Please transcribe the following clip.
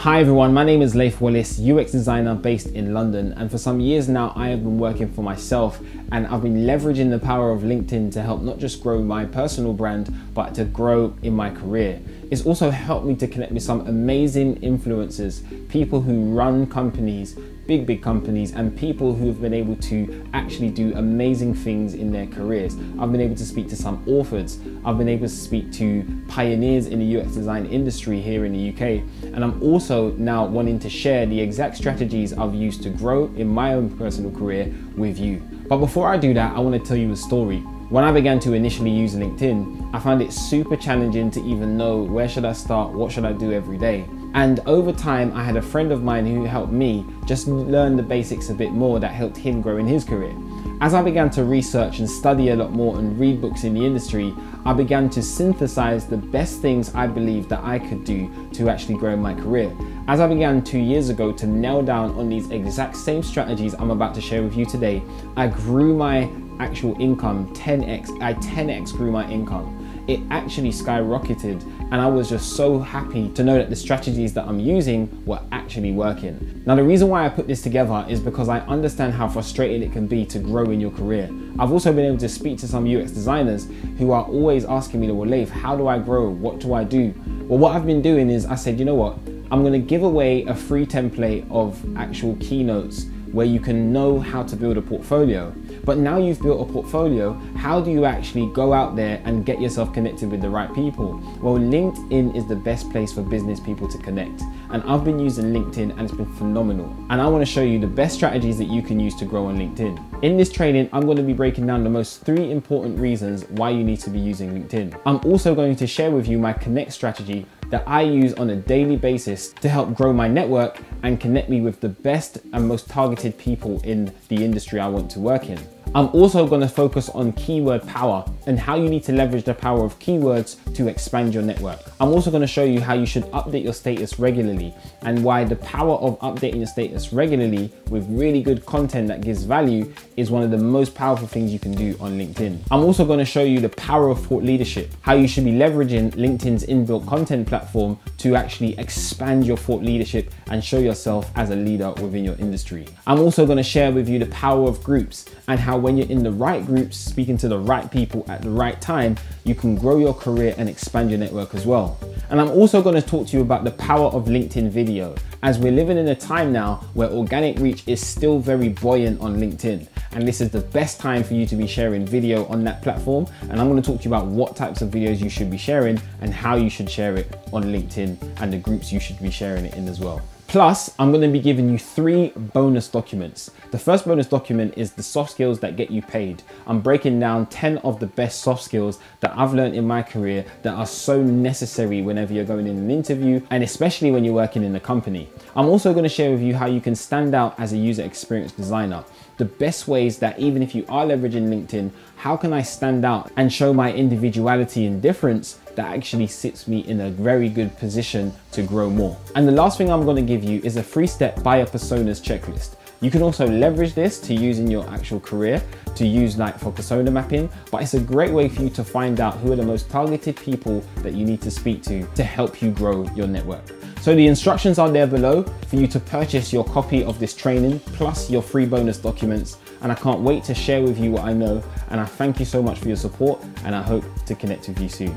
Hi everyone, my name is Wallace, UX designer based in London, and for some years now I have been working for myself, and I've been leveraging the power of LinkedIn to help not just grow my personal brand but to grow in my career. It's also helped me to connect with some amazing influencers, people who run companies, big companies, and people who have been able to actually do amazing things in their careers. I've been able to speak to some authors, I've been able to speak to pioneers in the UX design industry here in the UK, and I'm also now wanting to share the exact strategies I've used to grow in my own personal career with you. But before I do that, I want to tell you a story. When I began to initially use LinkedIn, I found it super challenging to even know where should I start, what should I do every day. And over time, I had a friend of mine who helped me just learn the basics a bit more that helped him grow in his career. As I began to research and study a lot more and read books in the industry, I began to synthesize the best things I believed that I could do to actually grow in my career. As I began 2 years ago to nail down on these exact same strategies I'm about to share with you today, I grew my actual income 10x. I 10x grew my income. It actually skyrocketed, and I was just so happy to know that the strategies that I'm using were actually working. Now, the reason why I put this together is because I understand how frustrating it can be to grow in your career. I've also been able to speak to some UX designers who are always asking me, well, Leif, how do I grow? What do I do? Well, what I've been doing is I said, you know what? I'm going to give away a free template of actual keynotes where you can know how to build a portfolio. But now you've built a portfolio, how do you actually go out there and get yourself connected with the right people? Well, LinkedIn is the best place for business people to connect. And I've been using LinkedIn and it's been phenomenal. And I want to show you the best strategies that you can use to grow on LinkedIn. In this training, I'm going to be breaking down the most 3 important reasons why you need to be using LinkedIn. I'm also going to share with you my connect strategy that I use on a daily basis to help grow my network and connect me with the best and most targeted people in the industry I want to work in. I'm also going to focus on keyword power and how you need to leverage the power of keywords to expand your network. I'm also going to show you how you should update your status regularly and why the power of updating your status regularly with really good content that gives value is one of the most powerful things you can do on LinkedIn. I'm also going to show you the power of thought leadership, how you should be leveraging LinkedIn's inbuilt content platform to actually expand your thought leadership and show yourself as a leader within your industry. I'm also going to share with you the power of groups and how when you're in the right groups, speaking to the right people at the right time, you can grow your career and expand your network as well. And I'm also going to talk to you about the power of LinkedIn video, as we're living in a time now where organic reach is still very buoyant on LinkedIn. And this is the best time for you to be sharing video on that platform. And I'm going to talk to you about what types of videos you should be sharing and how you should share it on LinkedIn and the groups you should be sharing it in as well. Plus, I'm going to be giving you 3 bonus documents. The first bonus document is the soft skills that get you paid. I'm breaking down 10 of the best soft skills that I've learned in my career that are so necessary whenever you're going in an interview and especially when you're working in a company. I'm also going to share with you how you can stand out as a user experience designer. The best ways that even if you are leveraging LinkedIn, how can I stand out and show my individuality and difference that actually sits me in a very good position to grow more. And the last thing I'm going to give you is a 3-step buyer personas checklist. You can also leverage this to use in your actual career, to use like for persona mapping, but it's a great way for you to find out who are the most targeted people that you need to speak to help you grow your network. So the instructions are there below for you to purchase your copy of this training plus your free bonus documents. And I can't wait to share with you what I know. And I thank you so much for your support and I hope to connect with you soon.